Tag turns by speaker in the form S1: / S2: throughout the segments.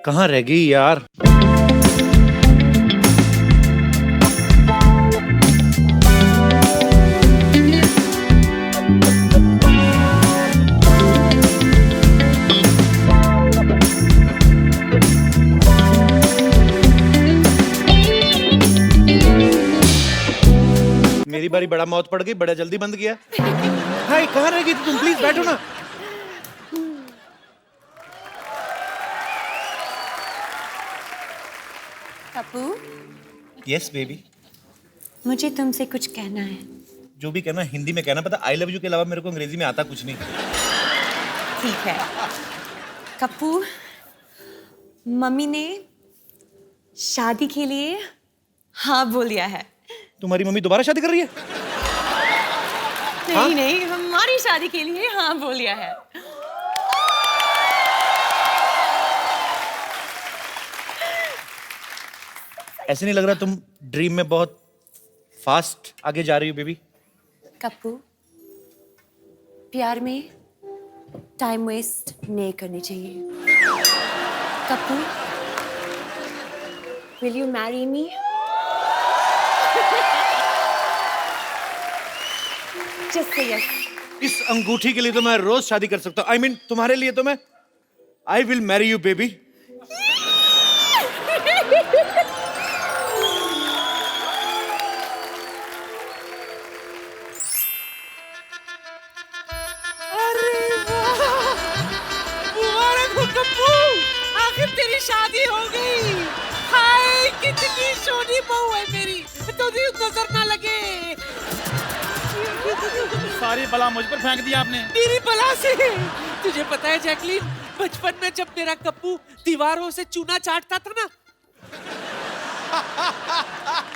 S1: कहाँ रह गई यार? मेरी बारी बड़ा मौत पड़ गई, बड़ा जल्दी बंद किया। हाय, कहाँ रह गई थी तुम? प्लीज बैठो ना।
S2: Kappu,
S1: yes baby.
S2: मुझे तुमसे कुछ कहना है।
S1: जो भी कहना हिंदी में कहना, पता आई लव यू के अलावा मेरे को अंग्रेजी में आता कुछ नहीं।
S2: ठीक है। कप्पू, मम्मी ने शादी के लिए हाँ बोल दिया है।
S1: तुम्हारी मम्मी दोबारा शादी कर रही है?
S2: नहीं
S1: हाँ?
S2: नहीं, हमारी शादी के लिए हाँ बोल दिया है।
S1: ऐसे नहीं लग रहा तुम ड्रीम में बहुत फास्ट आगे जा रही हो बेबी?
S2: कप्पू, प्यार में टाइम वेस्ट नहीं करनी चाहिए। Kappu, will you marry me? Just say yes.
S1: इस अंगूठी के लिए तो मैं रोज शादी कर सकता हूँ। आई मीन तुम्हारे लिए तो मैं I will marry you baby.
S3: आखिर तेरी शादी हो गई। हाय, कितनी सोनी बहू है मेरी, तो नजर ना लगे।
S4: सारी बला मुझ पर फेंक दिया आपने।
S3: मेरी बला से? तुझे पता है जैकलीन, बचपन में जब मेरा कप्पू दीवारों से चूना चाटता था ना,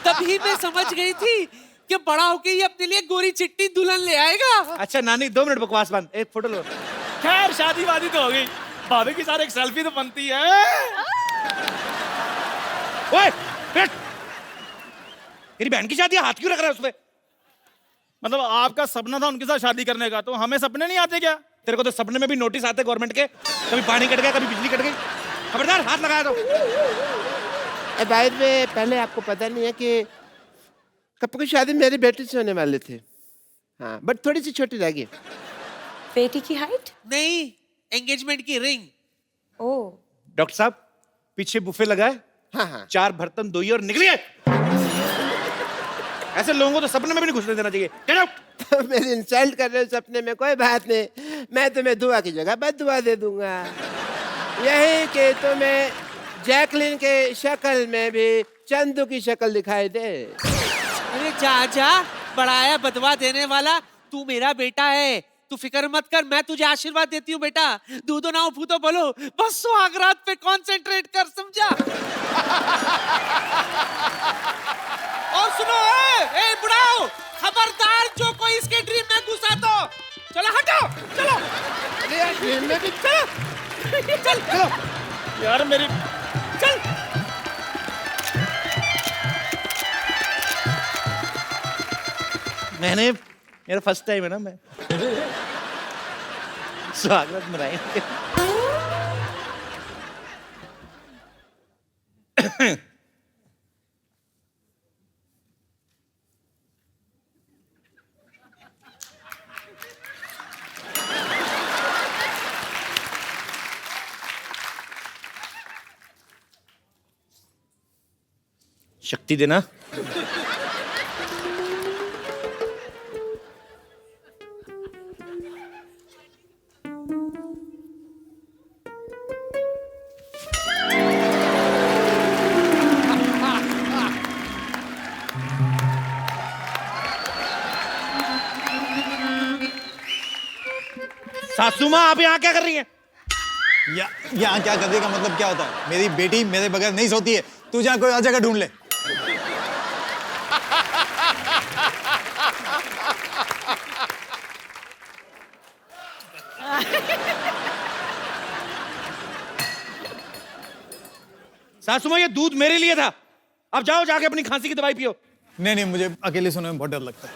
S3: तभी मैं समझ गई थी कि बड़ा होके ये अपने लिए गोरी चिट्टी दुल्हन ले आएगा।
S1: अच्छा नानी, 2 मिनट बकवास बंद, एक फोटो लो।
S4: खैर शादी वादी तो हो गई, भाभी के साथ एक सेल्फी तो बनती है।
S1: ओए, बैठ। तेरी बहन की शादी है, हाथ क्यों रख रहा है उसपे?
S4: मतलब आपका सपना था उनके साथ शादी करने का, तो हमें सपने नहीं आते क्या?
S1: तेरे को तो सपने में भी नोटिस आते गवर्नमेंट के, कभी पानी कट गया, कभी बिजली कट गई। खबरदार, हाथ लगाया तो।
S5: बाहर में पहले आपको पता नहीं है कि कप्पू की शादी मेरी बेटी से होने वाले थे। हाँ, बट थोड़ी सी छोटी रह गई।
S2: बेटी की हाइट?
S3: नहीं, एंगेजमेंट की रिंग।
S2: ओह,
S1: डॉक्टर साहब, पीछे बुफे लगा है।
S5: हाँ हाँ
S1: 4 बर्तन धोइए और निकलिए। ऐसे लोगों को तो सपने में भी नहीं घुसने देना चाहिए। Get out.
S5: मेरी इंसल्ट कर रहे हो सपने में, कोई बात नहीं, मैं तुम्हें दुआ की जगह बद दुआ दे दूंगा। यही कि तुम्हें जैकलिन के शक्ल में भी चंदू की शक्ल दिखाई दे।
S3: अरे जा जा, बड़ाया बदवा देने वाला। तू मेरा बेटा है, तू फिक्र मत कर, मैं तुझे आशीर्वाद देती हूँ बेटा। दूधो ना फूतो बोलो, बस सुहागरात पे कंसंट्रेट कर, समझा? और सुनो, ए बुढ़ाओ, खबरदार जो कोई इसके ड्रीम में घुसा तो चलो हटो, चलो।
S5: अरे यार, ड्रीम में भी
S3: चलो चल चलो
S4: यार मेरी
S3: चल।
S1: मैंने, मेरा फर्स्ट टाइम है ना, मैं स्वागत मनाएंगे। शक्ति देना। सासू माँ, आप यहाँ क्या कर रही हैं?
S6: यहाँ क्या करने का मतलब क्या होता है? मेरी बेटी मेरे बगैर नहीं सोती है। तू जा कोई और जगह ढूंढ ले।
S1: सासू माँ, ये दूध मेरे लिए था, अब जाओ जाके अपनी खांसी की दवाई पियो।
S6: नहीं नहीं, मुझे अकेले सोने में बहुत डर लगता है।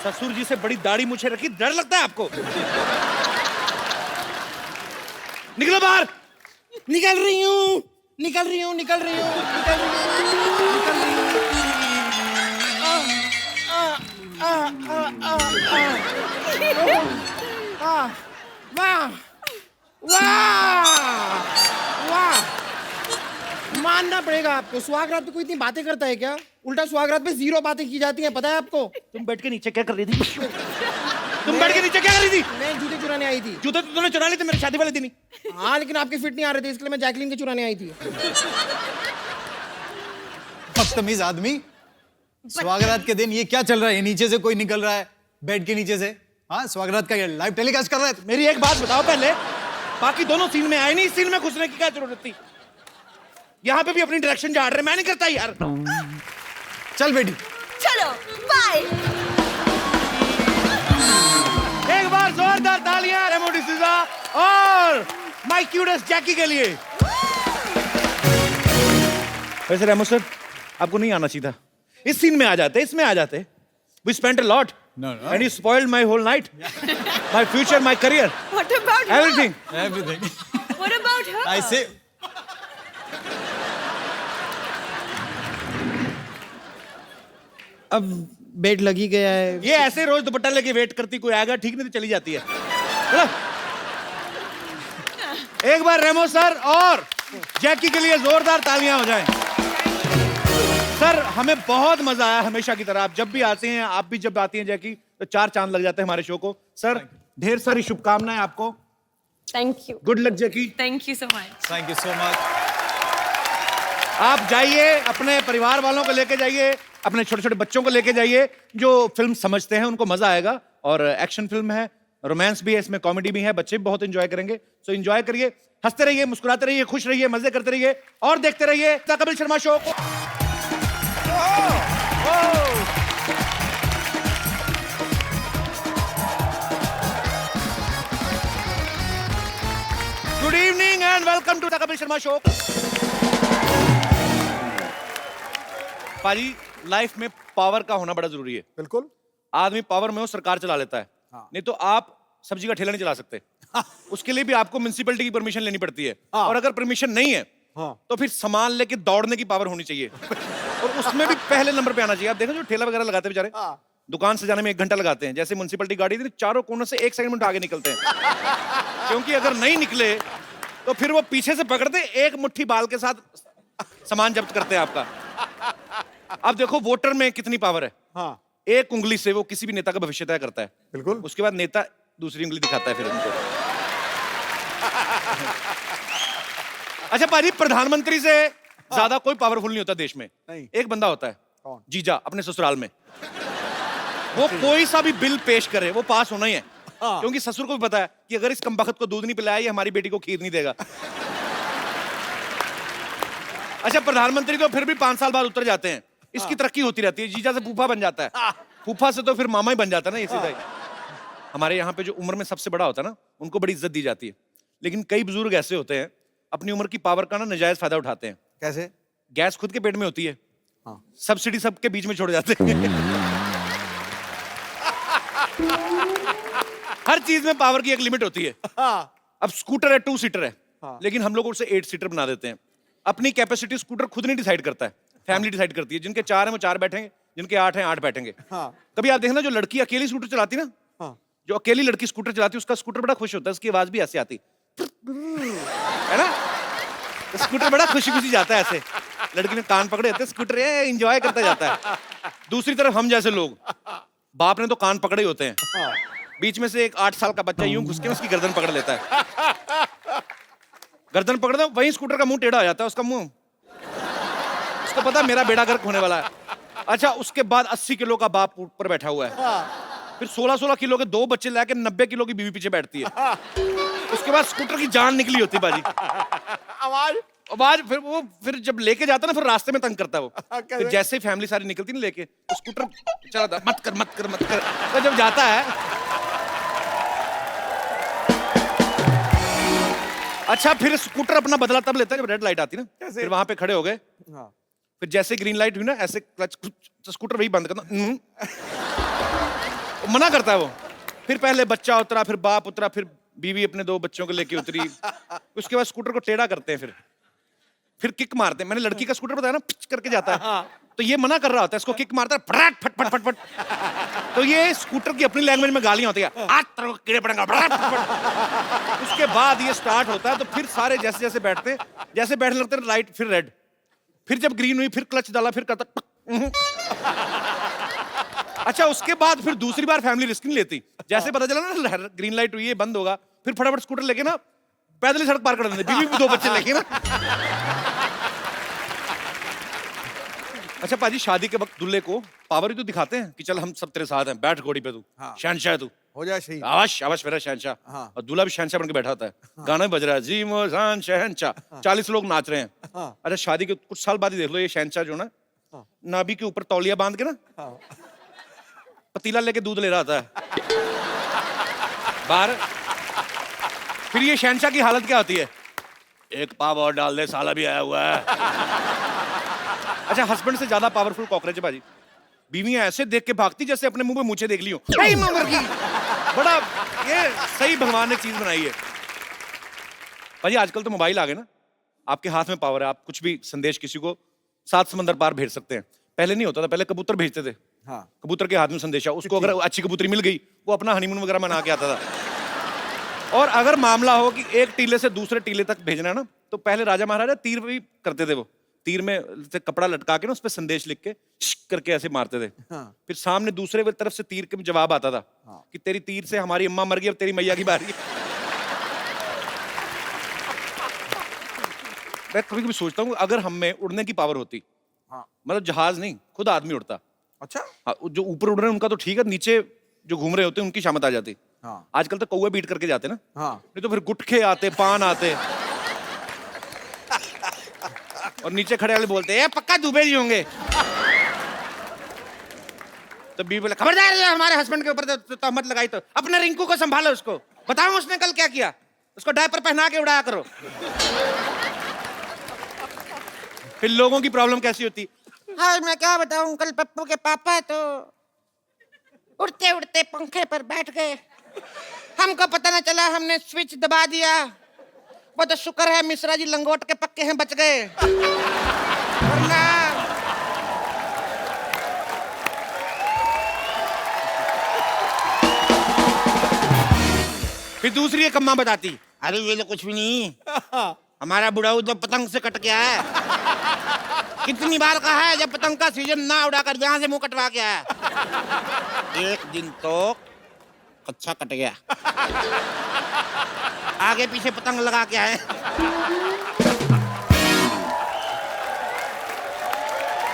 S1: ससुर जी से बड़ी दाढ़ी मुझे रखी, डर लगता है आपको? निकलो बाहर। निकल रही हूँ, निकल रही हूँ, निकल रही हूँ, निकल रही हूँ, निकल रही हूँ।
S5: वाह वाह वाह, मानना पड़ेगा आपको। सुहागरात पे कोई इतनी बातें करता है क्या? उल्टा सुहागरात पे 0 बातें की जाती हैं, पता है आपको?
S1: तुम बैठ के नीचे क्या कर रही थी? तुम बैठ के नीचे क्या कर रही थी?
S5: मैं जूते चुराने आई थी।
S1: जूते तो तुमने चुरा लिए थे मेरे शादी वाले दिन ही।
S5: हाँ, लेकिन आपके फिट नहीं आ रहे थे, इसलिए मैं जैकलिन के चुराने आई थी।
S6: बदतमीज आदमी। स्वागरात के दिन ये क्या चल रहा है? ये नीचे से कोई निकल रहा है बेड के नीचे से। हाँ, स्वागरात का लाइव टेलीकास्ट कर रहा है।
S1: मेरी एक बात बताओ पहले, बाकी दोनों सीन में आए नहीं, इस सीन में घुसने की क्या जरूरत थी? यहाँ पे भी अपनी डायरेक्शन झाड़ रहे, मैं नहीं करता यार।
S6: चल बेटी।
S2: चलो बाय।
S1: एक बार जोरदार तालियां रेमो डिसूजा और माय क्यूटेस्ट जैकी के लिए। वैसे रेमो सर, आपको नहीं आना चाहिए था। इस सीन में आ जाते, इसमें आ जाते। We spent a lot.
S6: No.
S1: And you spoiled my whole night. My future, my career.
S2: What about
S1: Everything.
S6: Everything.
S2: her? What about her?
S6: I say.
S5: अब बेड लगी गया है।
S1: ये ऐसे रोज दुपट्टा लेके वेट करती, कोई आएगा ठीक नहीं तो चली जाती है। चलो। एक बार रेमो सर और जैकी के लिए जोरदार तालियां हो जाएं। सर, हमें बहुत मजा आया हमेशा की तरह। आप जब भी आते हैं, आप भी जब आती हैं जैकी, तो 4 चांद लग जाते हैं हमारे शो को। सर, ढेर सारी शुभकामनाएं आपको।
S2: Thank you.
S1: Good luck Jackie.
S2: Thank you so much.
S6: Thank you so much.
S1: आप जाइए, अपने परिवार वालों को लेके जाइए, अपने छोटे छोटे बच्चों को लेके जाइए जो फिल्म समझते हैं, उनको मजा आएगा। और एक्शन फिल्म है, रोमांस भी है, इसमें कॉमेडी भी है, बच्चे भी बहुत एंजॉय करेंगे। सो एंजॉय करिए, हंसते रहिए, मुस्कुराते रहिए, खुश रहिए, मजे करते रहिए और देखते रहिए द कपिल शर्मा शो को। Good evening and welcome to the Kapil Sharma show. पाजी, लाइफ में पावर का होना बड़ा जरूरी है।
S6: बिल्कुल।
S1: आदमी पावर में हो, सरकार चला लेता है। नहीं तो आप सब्जी का ठेला नहीं चला सकते। उसके लिए भी आपको म्युनिसिपैलिटी की परमिशन लेनी पड़ती है। और अगर परमिशन नहीं है तो फिर सामान लेके दौड़ने की पावर होनी चाहिए। और उसमें भी पहले नंबर पे आना चाहिए। आप देखो जो ठेला वगैरह लगाते हैं बेचारे, दुकान से जाने में 1 घंटा लगाते हैं। जैसे म्युनिसिपैलिटी गाड़ी थी, चारों कोनों से 1 सेकंड में आगे निकलते हैं। क्योंकि अगर नहीं निकले तो फिर वो पीछे से पकड़ते, एक मुट्ठी बाल के साथ सामान जब्त करते हैं आपका। अब देखो वोटर में कितनी पावर है। एक उंगली से वो किसी भी नेता का भविष्य तय करता है।
S6: बिल्कुल।
S1: उसके बाद नेता दूसरी उंगली दिखाता है फिर उनको। अच्छा पाजी, प्रधानमंत्री से ज्यादा कोई पावरफुल नहीं होता देश में।
S6: नहीं।
S1: एक बंदा होता है,
S6: कौन?
S1: जीजा, अपने ससुराल में। वो कोई सा भी बिल पेश करे, वो पास होना ही है। क्योंकि ससुर को भी पता है कि अगर इस कमबख्त को दूध नहीं पिलाया, ये हमारी बेटी को खीर नहीं देगा। अच्छा, प्रधानमंत्री तो फिर भी 5 साल बाद उतर जाते हैं। इसकी तरक्की होती रहती है। जीजा से फूफा बन जाता है, फूफा से तो फिर मामा ही बन जाता है ना, ये सीधा ही। हमारे यहाँ पे जो उम्र में सबसे बड़ा होता है ना, उनको बड़ी इज्जत दी जाती है। लेकिन कई बुजुर्ग ऐसे होते हैं, अपनी उम्र की पावर का ना नाजायज फायदा उठाते हैं।
S6: कैसे?
S1: गैस खुद के पेट में होती है, सब्सिडी सबके बीच में छोड़ जाते हैं। हर चीज में पावर की एक लिमिट होती है। अब स्कूटर है 2 सीटर है, लेकिन हम लोग उसे 8 सीटर बना देते हैं। अपनी कैपेसिटी स्कूटर खुद नहीं डिसाइड करता है, फैमिली डिसाइड करती है। जिनके 4 हैं वो 4 बैठेंगे, जिनके 8 हैं 8 बैठेंगे। कभी आप देखना, जो लड़की अकेली स्कूटर चलाती ना, जो अकेली लड़की स्कूटर चलाती है, उसका स्कूटर बड़ा खुश होता है, उसकी आवाज भी ऐसे आती है ना। स्कूटर बड़ा खुशी खुशी जाता है ऐसे, लड़की ने कान पकड़े होते, स्कूटर एंजॉय करता जाता है। दूसरी तरफ हम जैसे लोग, बाप ने तो कान पकड़े ही होते हैं, बीच में से एक 8 साल का बच्चा यूं घुस के उसकी गर्दन पकड़ लेता है। गर्दन पकड़ दो, वहीं स्कूटर का मुंह टेढ़ा हो जाता है, उसका मुंह, उसको पता है मेरा बेड़ा गर्क होने वाला है। अच्छा, उसके बाद 80 किलो का बाप ऊपर बैठा हुआ है, फिर 16-16 किलो के 2 बच्चे लाके 90 किलो की बीवी पीछे बैठती है। उसके बाद स्कूटर की जान निकली होती बाजी, आवाज फिर जब लेके जाता ना, फिर रास्ते में तंग करता है वो। फिर जैसे ही फैमिली सारी निकलती ना लेके, तो स्कूटर चलाता, मत कर मत कर मत कर। तो जब जाता है, अच्छा फिर स्कूटर अपना बदला तब लेता है जब रेड लाइट आती ना। फिर वहां पे खड़े हो गए, फिर जैसे ग्रीन लाइट हुई ना, ऐसे क्लच, स्कूटर वही बंद करना, मना करता है वो। फिर पहले बच्चा उतरा, फिर बाप उतरा, फिर बीवी अपने 2 बच्चों को लेके उतरी। उसके बाद स्कूटर को टेढ़ा करते हैं, फिर किक मारते हैं। मैंने लड़की का स्कूटर बताया ना, पिच करके जाता है, तो ये मना कर रहा होता है, इसको किक मारता है, फटाट फट फट फट फट। तो ये स्कूटर की अपनी लैंग्वेज में गालियां होती है, आज तेरे को कीड़े पड़ेंगे, फटाट फट फट। उसके बाद ये स्टार्ट होता है, तो फिर सारे जैसे जैसे बैठते हैं, जैसे बैठने लगते हैं, लाइट फिर रेड, फिर जब ग्रीन हुई फिर क्लच डाला, फिर करता अच्छा। उसके बाद फिर दूसरी बार फैमिली रिस्क नहीं लेती। जैसे पता चला ना ग्रीन लाइट हुई है, बंद होगा, फिर फटाफट स्कूटर लेके ना पैदल ही सड़क पार कर देते, बीवी भी 2 बच्चे लेके ना। अच्छा पाजी, शादी के वक्त दूल्हे को पावर ही तो दिखाते हैं कि चल हम सब तेरे साथ हैं, बैठ घोड़ी पे तू, शहनशाह है तू,
S6: हो जाए शहीद।
S1: आवाश आवाश मेरा शहनशाह। और दूल्हा भी शहनशाह बन के बैठा होता है, गाना भी बज रहा है, जी मोजान शहनशाह, 40 लोग नाच रहे हैं। अच्छा शादी के कुछ साल बाद ही देख लो, ये शहनशाह जो ना नाभि के ऊपर तौलिया बांध के ना पतीला लेके दूध ले रहा था बाहर। फिर ये शहनशाह की हालत क्या होती है, एक पाव और डाल दे, साला भी आया हुआ है। अच्छा हस्बैंड से ज्यादा पावरफुल कॉकरोच है भाजी। बीवियां ऐसे देख के भागती जैसे अपने मुंह पे मूछें देख ली हो। बड़ा ये सही भगवान ने चीज बनाई है भाजी। आजकल तो मोबाइल आ गए ना, आपके हाथ में पावर है, आप कुछ भी संदेश किसी को 7 समंदर पार भेज सकते हैं। पहले नहीं होता था, पहले कबूतर भेजते थे। कबूतर के हाथ में संदेशा, उसको अगर अच्छी कबूतरी मिल गई, वो अपना हनीमून वगैरह मना के आता था। और अगर मामला हो कि एक टीले से दूसरे टीले तक भेजना है ना, तो पहले राजा महाराजा तीर भी करते थे। वो तीर में से कपड़ा लटका के ना उस पर संदेश लिख के करके ऐसे मारते थे। फिर सामने दूसरे तरफ से तीर के जवाब आता था कि तेरी तीर से हमारी अम्मा मर गई, अब तेरी मैया की बारी है। मैं कभी कभी सोचता हूँ अगर हम में उड़ने की पावर होती, मतलब जहाज नहीं, खुद आदमी उड़ता।
S6: अच्छा
S1: हाँ, जो ऊपर उड़ रहे हैं उनका तो ठीक है, नीचे जो घूम रहे होते हैं उनकी शामत आ जाती। आजकल तो कौवे बीट करके जाते ना, नहीं तो फिर गुटखे आते, पान आते, और नीचे खड़े वाले बोलते हैं पक्का दुबे जी होंगे। तो बीवी बोले खबरदार है हमारे हस्बैंड के ऊपर तहमत लगाई तो अपने रिंकू को संभालो, उसको बताओ उसने कल क्या किया, उसको डायपर पहना के उड़ाया करो। फिर लोगों की प्रॉब्लम कैसी होती, हाँ मैं क्या बताऊं, कल पप्पू के पापा तो उड़ते उड़ते पंखे पर बैठ गए, हमको पता न चला, हमने स्विच दबा दिया, वो तो शुक्र है मिश्रा जी लंगोट के पक्के हैं, बच गए, वरना फिर दूसरी एक अम्मा बताती, अरे ये तो कुछ भी नहीं, हमारा बुढ़ाऊ तो पतंग से कट गया है, कितनी बार कहा है जब पतंग का सीजन ना उड़ाकर यहाँ से मुंह कटवा के आया, एक दिन तो कच्चा कट गया, आगे पीछे पतंग लगा के आए।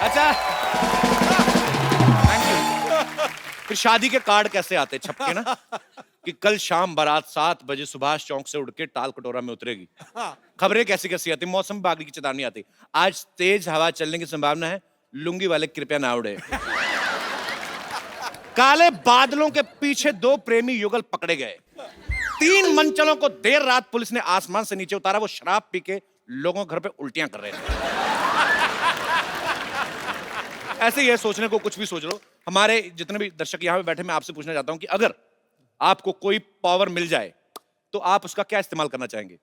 S1: अच्छा थैंक यू। फिर शादी के कार्ड कैसे आते छपके ना कि कल शाम बारात 7 बजे सुभाष चौक से उड़ के टाल कटोरा में उतरेगी। खबरें कैसी कैसी आती, मौसम विभाग की चेतावनी आती, आज तेज हवा चलने की संभावना है, लुंगी वाले कृपया ना उड़े। काले बादलों के पीछे 2 प्रेमी युगल पकड़े गए, 3 मंचलों को देर रात पुलिस ने आसमान से नीचे उतारा, वो शराब पी के लोगों के घर पे उल्टियां कर रहे थे। ऐसे ही है, सोचने को कुछ भी सोच लो। हमारे जितने भी दर्शक यहाँ पे बैठे, मैं आपसे पूछना चाहता हूं कि अगर आपको कोई पावर मिल जाए तो आप उसका क्या इस्तेमाल करना चाहेंगे?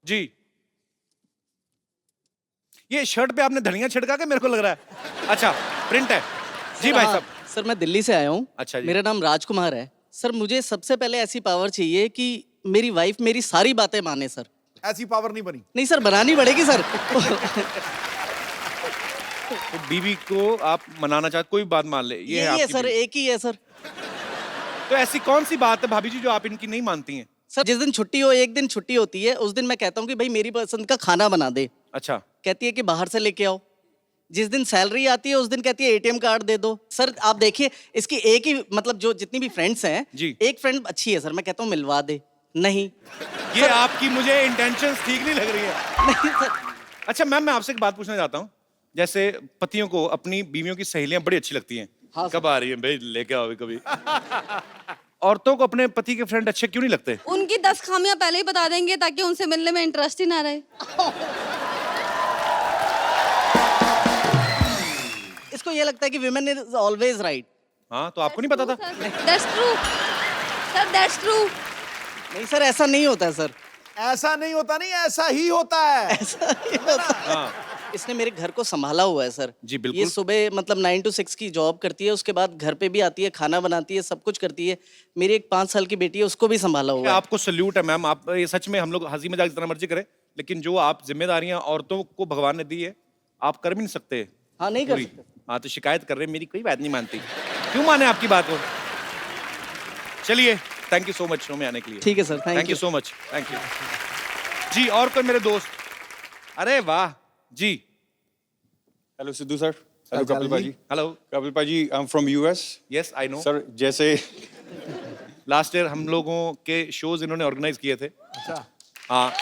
S1: जी ये शर्ट पे आपने धनिया छिड़का के मेरे को लग रहा है, अच्छा प्रिंट है जी भाई साहब।
S7: सर मैं दिल्ली से आया हूँ।
S1: अच्छा जी।
S7: मेरा नाम राजकुमार है सर। मुझे सबसे पहले ऐसी पावर चाहिए कि मेरी वाइफ मेरी सारी बातें माने सर।
S6: ऐसी पावर नहीं बनी।
S7: नहीं सर, बनानी पड़ेगी सर।
S1: तो बीवी को आप मनाना चाहते, कोई बात मान ले, ये
S7: यही है
S1: आपकी
S7: सर,
S1: बीवी।
S7: एक ही है सर।
S1: तो ऐसी कौन सी बात है भाभी जी जो आप इनकी नहीं मानती हैं?
S7: सर जिस दिन छुट्टी हो, एक दिन छुट्टी होती है, उस दिन मैं कहता हूँ कि भाई मेरी पसंद का खाना बना दे।
S1: अच्छा।
S7: कहती है कि बाहर से लेके आओ। जिस दिन सैलरी आती है उस दिन कहती है एटीएम कार्ड दे दो। सर आप देखिए, इसकी एक ही मतलब जो जितनी भी फ्रेंड्स हैं
S1: जी।
S7: एक फ्रेंड अच्छी है सर, मैं कहता हूँ मिलवा दे, नहीं।
S1: ये आपकी मुझे इंटेंशंस ठीक नहीं लग रही है।
S7: नहीं सर।
S1: अच्छा मैम, मैं आपसे एक बात पूछना चाहता हूँ, जैसे पतियों को अपनी बीवियों की सहेलियां बड़ी अच्छी लगती हैं,
S7: हाँ
S1: कब आ रही है भाई लेके आओ कभी। औरतों को अपने पति के फ्रेंड अच्छे क्यों नहीं लगते?
S8: उनकी 10 खामियां पहले ही बता देंगे ताकि उनसे मिलने में इंटरेस्ट ही ना रहे।
S7: इसको ये लगता है कि विमेन इज ऑलवेज राइट।
S1: हाँ तो आपको नहीं पता था?
S8: That's true sir, that's true.
S7: नहीं सर, ऐसा नहीं होता है सर।
S9: ऐसा नहीं होता, नहीं ऐसा ही होता है।
S7: ऐसा नहीं होता। इसने मेरे घर को संभाला हुआ है सर।
S1: जी, बिल्कुल।
S7: ये सुबह मतलब 9 to 6 की जॉब करती है, उसके बाद घर पे भी आती है, खाना बनाती है, सब कुछ करती है। मेरी एक 5 साल की बेटी है, उसको भी संभाला हुआ है।
S1: आपको सल्यूट है मैम। आप ये सच में, हम लोग हंसी मजाक जितना मर्जी करें, लेकिन जो आप जिम्मेदारियां औरतों को भगवान ने दी है, आप कर भी नहीं सकते।
S7: हाँ, नहीं कर
S1: पूरी।
S7: सकते।
S1: हाँ, तो शिकायत कर रहे हैं, मेरी कोई बात नहीं मानती। क्यों माने आपकी बात को? चलिए, thank you so much show में आने के लिए।
S7: ठीक है sir,
S1: thank you so much, thank you ji. और कोई मेरे दोस्त? अरे वाह जी।
S10: Hello Sidhu sir. Hello Kapil भाजी।
S1: हेलो
S10: कपिल भाजी, I am from US.
S1: Yes I know
S10: sir जैसे
S1: लास्ट ईयर हम लोगों के शोज इन्होंने ऑर्गेनाइज किए थे।
S9: अच्छा।
S1: हाँ,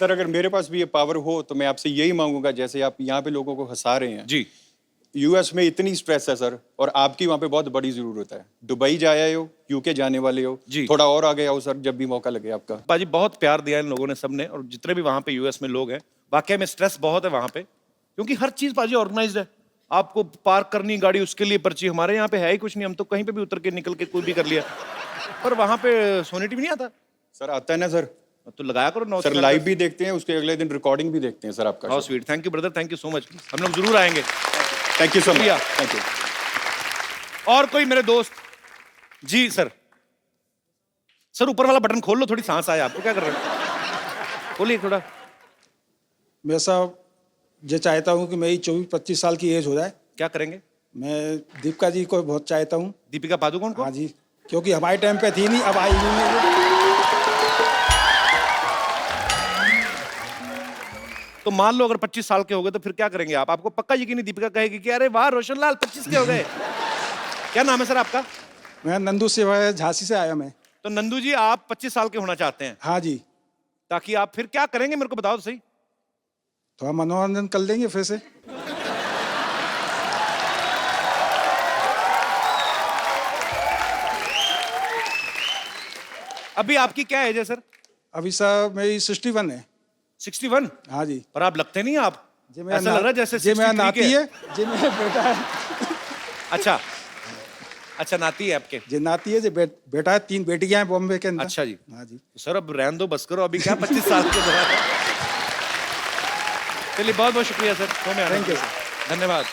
S10: सर अगर मेरे पास भी ये पावर हो तो मैं आपसे यही मांगूंगा, जैसे आप यहाँ पे लोगों को हंसा रहे हैं।
S1: जी।
S10: यूएस में इतनी स्ट्रेस है सर, और आपकी वहाँ पे बहुत बड़ी जरूरत है। दुबई जा आए हो, यूके जाने वाले हो,
S1: जी।
S10: थोड़ा और आगे आओ सर जब भी मौका लगे आपका।
S1: बाजी बहुत प्यार दिया इन लोगों ने, सबने, और जितने भी वहां पे यूएस में लोग हैं। वाकई में स्ट्रेस बहुत है वहां पे, क्योंकि हर चीज बाजी ऑर्गेनाइज्ड है। आपको पार्क करनी गाड़ी, उसके लिए पर्ची। हमारे यहाँ पे है ही कुछ नहीं, हम तो कहीं पे भी उतर के निकल के कोई भी कर लिया। पर वहां पे सोनी टीवी नहीं आता।
S10: सर आता है ना सर।
S1: तो लगाया करो 9
S10: सर लाइव भी देखते हैं, उसके अगले दिन रिकॉर्डिंग भी देखते हैं सर आपका।
S1: How sweet, thank you brother, thank you so much. हम लोग जरूर आएंगे।
S10: Thank you so much.
S1: शुक्रिया।
S10: Thank you.
S1: और कोई मेरे दोस्त? जी सर। सर ऊपर वाला बटन खोल लो, थोड़ी सांस आए आपको। क्या कर रहे हो? खोलिए थोड़ा।
S11: मैं साहब ये चाहता हूँ कि मेरी 24-25 साल की एज हो जाए।
S1: क्या करेंगे?
S11: मैं दीपिका जी को बहुत चाहता हूँ।
S1: दीपिका पादुकोण को?
S11: हाँ जी, क्योंकि हमारे टाइम पे थी नहीं, अब आई हुई है।
S1: तो मान लो अगर 25 साल के हो गए तो फिर क्या करेंगे आप? आपको पक्का यकीन नहीं दीपिका कहेगी कि अरे वाह रोशन लाल 25 के हो गए। क्या नाम है सर आपका?
S11: मैं नंदू से, झांसी से आया मैं।
S1: तो नंदू जी आप 25 साल के होना चाहते हैं?
S11: हाँ जी।
S1: ताकि आप फिर क्या करेंगे मेरे को बताओ तो सही।
S11: थोड़ा मनोरंजन कर लेंगे फिर से।
S1: अभी आपकी क्या एज है सर?
S11: अभी साहब मेरी 61 है।
S1: 61?
S11: हाँ जी।
S1: पर आप लगते नहीं आप,
S11: जी मेरा
S1: ऐसा लग रहा है जैसे
S11: जी मेरा
S1: 63
S11: नाती
S1: के।
S11: है, जी मेरा बेटा है।
S1: अच्छा अच्छा, नाती है आपके?
S11: जी नाती है, जी बेटा है, 3 बेटियां हैं बॉम्बे के अंदर।
S1: अच्छा जी।
S11: हाँ जी।
S1: सर अब रहने दो, बस करो। अभी क्या 25 साल के बाद। चलिए बहुत बहुत शुक्रिया सर, शो में आने के लिए। धन्यवाद।